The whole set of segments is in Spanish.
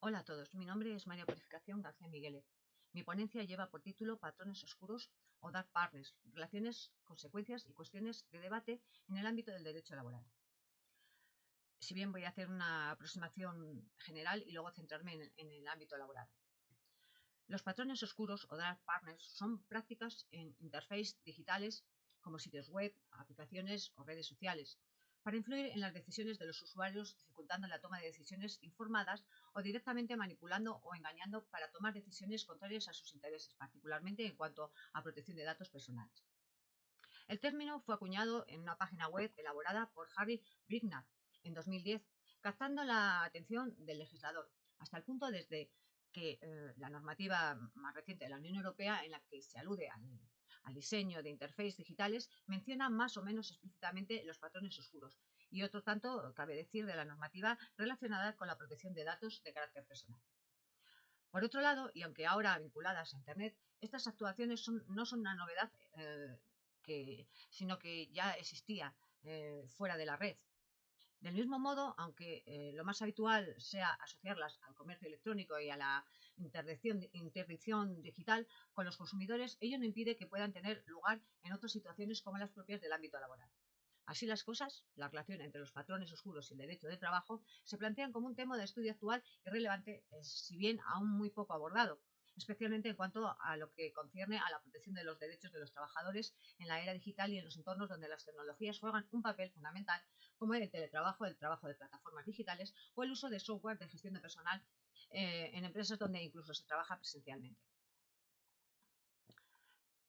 Hola a todos, mi nombre es María Purificación García Migueles. Mi ponencia lleva por título Patrones oscuros o Dark Partners, relaciones, consecuencias y cuestiones de debate en el ámbito del derecho laboral. Si bien voy a hacer una aproximación general y luego centrarme en el ámbito laboral. Los patrones oscuros o Dark Partners son prácticas en interfaces digitales como sitios web, aplicaciones o redes sociales, para influir en las decisiones de los usuarios, dificultando la toma de decisiones informadas o directamente manipulando o engañando para tomar decisiones contrarias a sus intereses, particularmente en cuanto a protección de datos personales. El término fue acuñado en una página web elaborada por Harry Brignac en 2010, captando la atención del legislador, hasta el punto desde que la normativa más reciente de la Unión Europea, en la que se alude al diseño de interfaces digitales, menciona más o menos explícitamente los patrones oscuros, y otro tanto cabe decir de la normativa relacionada con la protección de datos de carácter personal. Por otro lado, y aunque ahora vinculadas a Internet, estas actuaciones no son una novedad, sino que ya existía fuera de la red. Del mismo modo, aunque lo más habitual sea asociarlas al comercio electrónico y a la interdicción digital con los consumidores, ello no impide que puedan tener lugar en otras situaciones como las propias del ámbito laboral. Así las cosas, la relación entre los patrones oscuros y el derecho del trabajo se plantean como un tema de estudio actual y relevante, si bien aún muy poco abordado, especialmente en cuanto a lo que concierne a la protección de los derechos de los trabajadores en la era digital y en los entornos donde las tecnologías juegan un papel fundamental, como el teletrabajo, el trabajo de plataformas digitales o el uso de software de gestión de personal en empresas donde incluso se trabaja presencialmente.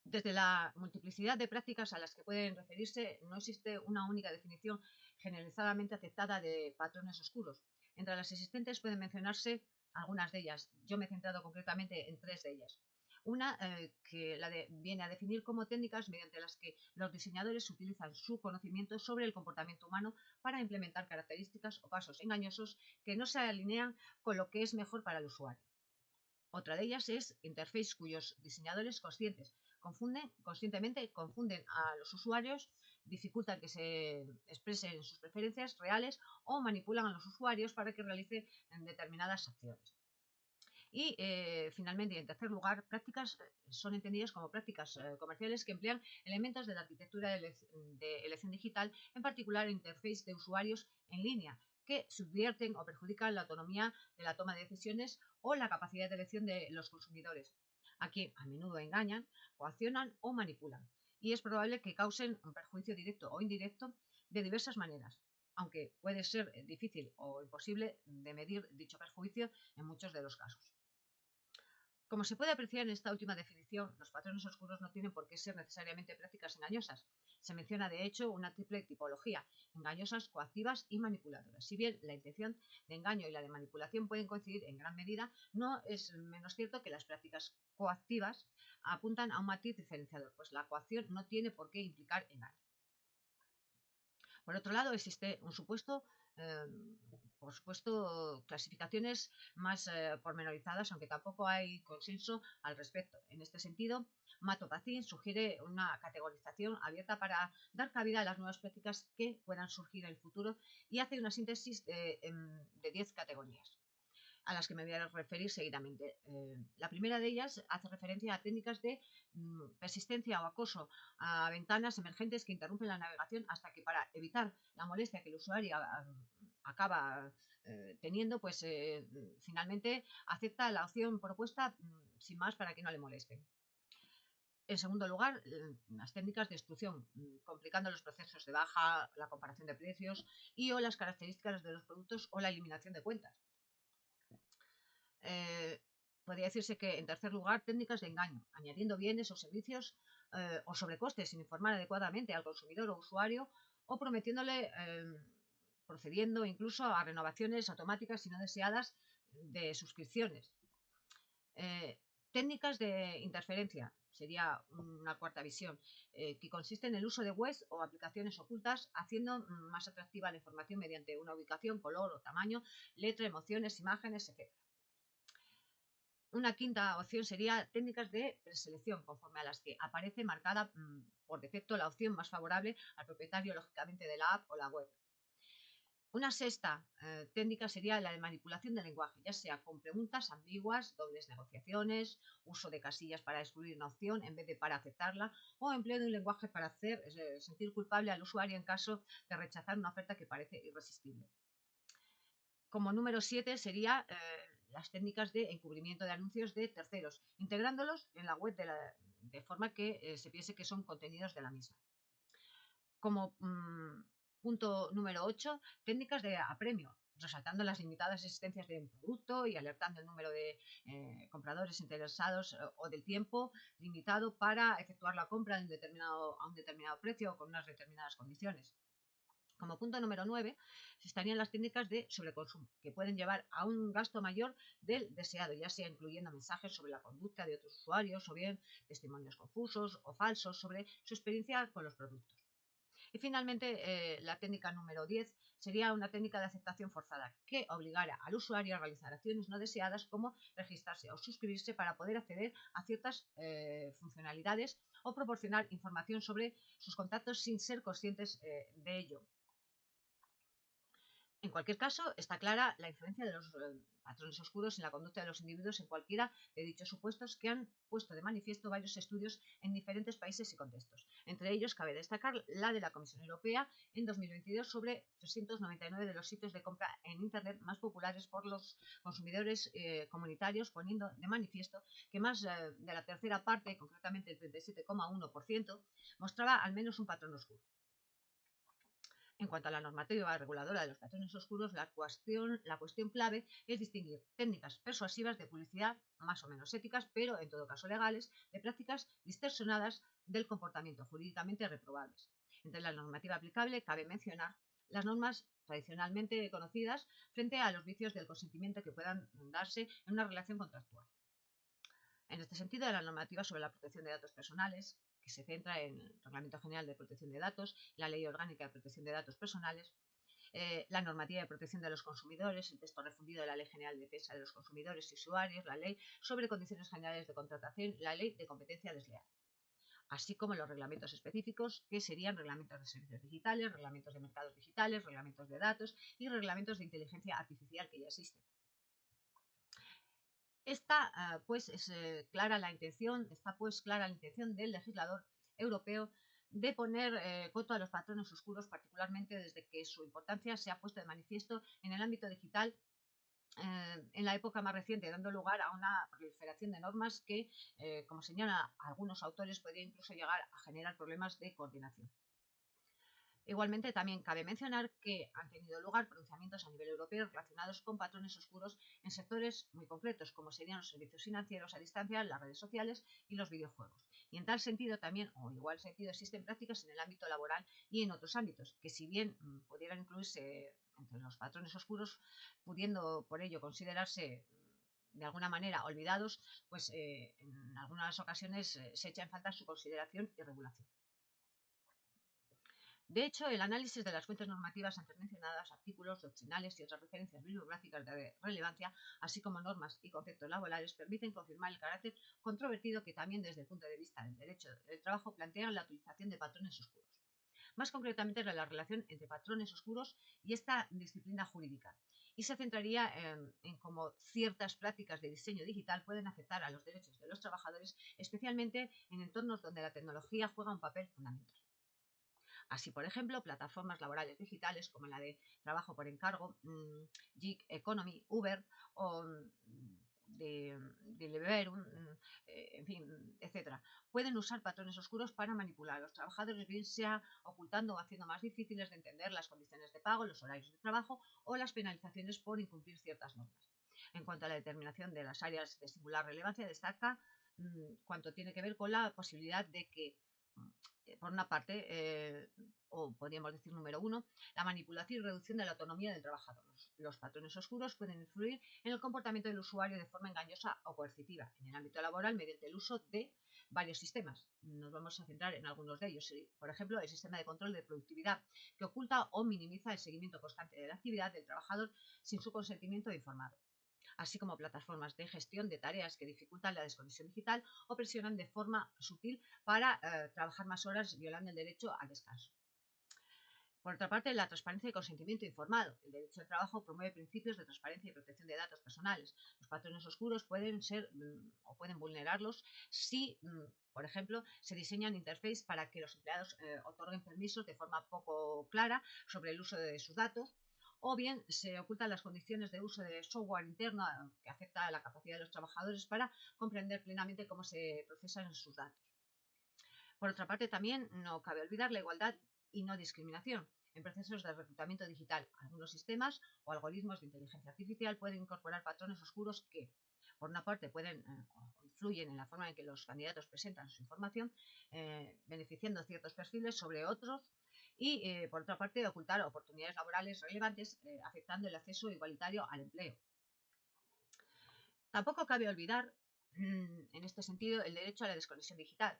Desde la multiplicidad de prácticas a las que pueden referirse, no existe una única definición generalizadamente aceptada de patrones oscuros. Entre las existentes pueden mencionarse algunas de ellas. Yo me he centrado concretamente en tres de ellas. Una viene a definir como técnicas mediante las que los diseñadores utilizan su conocimiento sobre el comportamiento humano para implementar características o pasos engañosos que no se alinean con lo que es mejor para el usuario. Otra de ellas es interface, cuyos diseñadores conscientemente confunden a los usuarios, dificultan que se expresen sus preferencias reales o manipulan a los usuarios para que realicen determinadas acciones. Y finalmente, y en tercer lugar, prácticas son entendidas como prácticas comerciales que emplean elementos de la arquitectura de elección digital, en particular interface de usuarios en línea, que subvierten o perjudican la autonomía de la toma de decisiones o la capacidad de elección de los consumidores, a quien a menudo engañan, coaccionan o manipulan. Y es probable que causen un perjuicio directo o indirecto de diversas maneras, aunque puede ser difícil o imposible de medir dicho perjuicio en muchos de los casos. Como se puede apreciar en esta última definición, los patrones oscuros no tienen por qué ser necesariamente prácticas engañosas. Se menciona, de hecho, una triple tipología: engañosas, coactivas y manipuladoras. Si bien la intención de engaño y la de manipulación pueden coincidir en gran medida, no es menos cierto que las prácticas coactivas apuntan a un matiz diferenciador, pues la coacción no tiene por qué implicar engaño. Por otro lado, existe un supuesto, por supuesto, clasificaciones más pormenorizadas, aunque tampoco hay consenso al respecto. En este sentido, Mato Pacín sugiere una categorización abierta para dar cabida a las nuevas prácticas que puedan surgir en el futuro y hace una síntesis de 10 categorías, a las que me voy a referir seguidamente. La primera de ellas hace referencia a técnicas de persistencia o acoso a ventanas emergentes que interrumpen la navegación hasta que, para evitar la molestia que el usuario acaba teniendo, pues finalmente acepta la opción propuesta sin más para que no le moleste. En segundo lugar, las técnicas de exclusión, complicando los procesos de baja, la comparación de precios y o las características de los productos o la eliminación de cuentas. Podría decirse que, en tercer lugar, técnicas de engaño, añadiendo bienes o servicios o sobrecostes sin informar adecuadamente al consumidor o usuario, o prometiéndole, procediendo incluso a renovaciones automáticas y no deseadas de suscripciones. Técnicas de interferencia, sería una cuarta visión, que consiste en el uso de webs o aplicaciones ocultas, haciendo más atractiva la información mediante una ubicación, color o tamaño, letra, emociones, imágenes, etc. Una quinta opción sería técnicas de preselección, conforme a las que aparece marcada por defecto la opción más favorable al propietario, lógicamente, de la app o la web. Una sexta técnica sería la de manipulación del lenguaje, ya sea con preguntas ambiguas, dobles negociaciones, uso de casillas para excluir una opción en vez de para aceptarla, o empleo de un lenguaje para hacer sentir culpable al usuario en caso de rechazar una oferta que parece irresistible. Como número 7 sería las técnicas de encubrimiento de anuncios de terceros, integrándolos en la web de forma que se piense que son contenidos de la misma. Como punto número 8, técnicas de apremio, resaltando las limitadas existencias de un producto y alertando el número de compradores interesados o del tiempo limitado para efectuar la compra a un determinado precio o con unas determinadas condiciones. Como punto número 9, estarían las técnicas de sobreconsumo, que pueden llevar a un gasto mayor del deseado, ya sea incluyendo mensajes sobre la conducta de otros usuarios o bien testimonios confusos o falsos sobre su experiencia con los productos. Y finalmente, la técnica número 10 sería una técnica de aceptación forzada que obligara al usuario a realizar acciones no deseadas como registrarse o suscribirse para poder acceder a ciertas funcionalidades o proporcionar información sobre sus contactos sin ser conscientes de ello. En cualquier caso, está clara la influencia de los patrones oscuros en la conducta de los individuos en cualquiera de dichos supuestos que han puesto de manifiesto varios estudios en diferentes países y contextos. Entre ellos, cabe destacar la de la Comisión Europea en 2022 sobre 399 de los sitios de compra en Internet más populares por los consumidores comunitarios, poniendo de manifiesto que más de la tercera parte, concretamente el 37,1%, mostraba al menos un patrón oscuro. En cuanto a la normativa reguladora de los patrones oscuros, la cuestión clave es distinguir técnicas persuasivas de publicidad más o menos éticas, pero en todo caso legales, de prácticas distorsionadas del comportamiento jurídicamente reprobables. Entre la normativa aplicable cabe mencionar las normas tradicionalmente conocidas frente a los vicios del consentimiento que puedan darse en una relación contractual. En este sentido, la normativa sobre la protección de datos personales, que se centra en el Reglamento General de Protección de Datos, la Ley Orgánica de Protección de Datos Personales, la normativa de protección de los consumidores, el texto refundido de la Ley General de Defensa de los Consumidores y Usuarios, la Ley sobre Condiciones Generales de Contratación, la Ley de Competencia Desleal, así como los reglamentos específicos, que serían reglamentos de servicios digitales, reglamentos de mercados digitales, reglamentos de datos y reglamentos de inteligencia artificial que ya existen. Está pues clara la intención del legislador europeo de poner coto a los patrones oscuros, particularmente desde que su importancia se ha puesto de manifiesto en el ámbito digital en la época más reciente, dando lugar a una proliferación de normas que, como señalan algunos autores, podría incluso llegar a generar problemas de coordinación. Igualmente, también cabe mencionar que han tenido lugar pronunciamientos a nivel europeo relacionados con patrones oscuros en sectores muy concretos, como serían los servicios financieros a distancia, las redes sociales y los videojuegos. Y en tal sentido también, o igual sentido, existen prácticas en el ámbito laboral y en otros ámbitos, que si bien pudieran incluirse entre los patrones oscuros, pudiendo por ello considerarse de alguna manera olvidados, pues en algunas ocasiones se echa en falta su consideración y regulación. De hecho, el análisis de las fuentes normativas antes mencionadas, artículos, doctrinales y otras referencias bibliográficas de relevancia, así como normas y conceptos laborales, permiten confirmar el carácter controvertido que también desde el punto de vista del derecho del trabajo plantean la utilización de patrones oscuros. Más concretamente, la relación entre patrones oscuros y esta disciplina jurídica. Y se centraría en cómo ciertas prácticas de diseño digital pueden afectar a los derechos de los trabajadores, especialmente en entornos donde la tecnología juega un papel fundamental. Así, por ejemplo, plataformas laborales digitales como la de trabajo por encargo, Gig Economy, Uber o de Deliveroo, en fin, etcétera, pueden usar patrones oscuros para manipular a los trabajadores, bien sea ocultando o haciendo más difíciles de entender las condiciones de pago, los horarios de trabajo o las penalizaciones por incumplir ciertas normas. En cuanto a la determinación de las áreas de singular relevancia, destaca cuanto tiene que ver con la posibilidad de que por una parte, o podríamos decir número uno, la manipulación y reducción de la autonomía del trabajador. Los patrones oscuros pueden influir en el comportamiento del usuario de forma engañosa o coercitiva en el ámbito laboral mediante el uso de varios sistemas. Nos vamos a centrar en algunos de ellos. Por ejemplo, el sistema de control de productividad, que oculta o minimiza el seguimiento constante de la actividad del trabajador sin su consentimiento informado, así como plataformas de gestión de tareas que dificultan la desconexión digital o presionan de forma sutil para trabajar más horas violando el derecho al descanso. Por otra parte, la transparencia y consentimiento informado. El derecho al trabajo promueve principios de transparencia y protección de datos personales. Los patrones oscuros pueden ser o pueden vulnerarlos si, por ejemplo, se diseñan interfaces para que los empleados otorguen permisos de forma poco clara sobre el uso de sus datos, o bien se ocultan las condiciones de uso de software interno que afecta a la capacidad de los trabajadores para comprender plenamente cómo se procesan sus datos. Por otra parte, también no cabe olvidar la igualdad y no discriminación. En procesos de reclutamiento digital, algunos sistemas o algoritmos de inteligencia artificial pueden incorporar patrones oscuros que, por una parte, pueden o influyen en la forma en que los candidatos presentan su información, beneficiando ciertos perfiles sobre otros, y, por otra parte, ocultar oportunidades laborales relevantes, afectando el acceso igualitario al empleo. Tampoco cabe olvidar, en este sentido, el derecho a la desconexión digital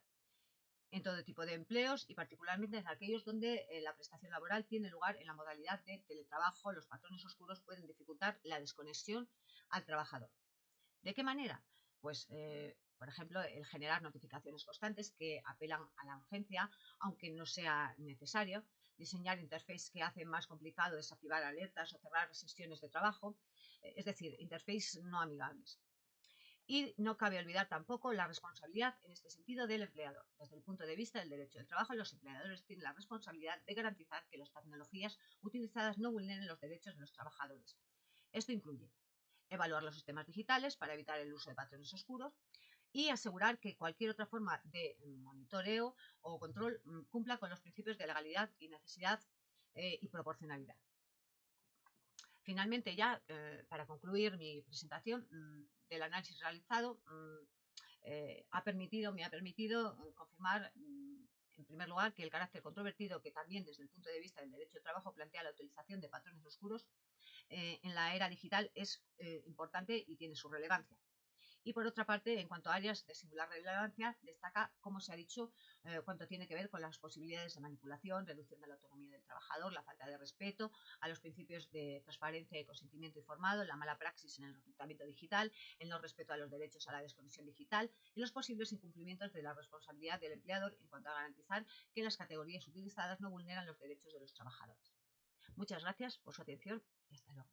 en todo tipo de empleos y particularmente en aquellos donde la prestación laboral tiene lugar en la modalidad de teletrabajo. Los patrones oscuros pueden dificultar la desconexión al trabajador. ¿De qué manera? Pues, por ejemplo, el generar notificaciones constantes que apelan a la urgencia, aunque no sea necesario, diseñar interfaces que hacen más complicado desactivar alertas o cerrar sesiones de trabajo, es decir, interfaces no amigables. Y no cabe olvidar tampoco la responsabilidad en este sentido del empleador. Desde el punto de vista del derecho del trabajo, los empleadores tienen la responsabilidad de garantizar que las tecnologías utilizadas no vulneren los derechos de los trabajadores. Esto incluye evaluar los sistemas digitales para evitar el uso de patrones oscuros y asegurar que cualquier otra forma de monitoreo o control cumpla con los principios de legalidad y necesidad y proporcionalidad. Finalmente, ya para concluir mi presentación del análisis realizado, me ha permitido confirmar, en primer lugar, que el carácter controvertido que también desde el punto de vista del derecho de trabajo plantea la utilización de patrones oscuros en la era digital es importante y tiene su relevancia. Y por otra parte, en cuanto a áreas de singular relevancia, destaca, como se ha dicho, cuánto tiene que ver con las posibilidades de manipulación, reducción de la autonomía del trabajador, la falta de respeto a los principios de transparencia y consentimiento informado, la mala praxis en el reclutamiento digital, el no respeto a los derechos a la desconexión digital y los posibles incumplimientos de la responsabilidad del empleador en cuanto a garantizar que las categorías utilizadas no vulneran los derechos de los trabajadores. Muchas gracias por su atención y hasta luego.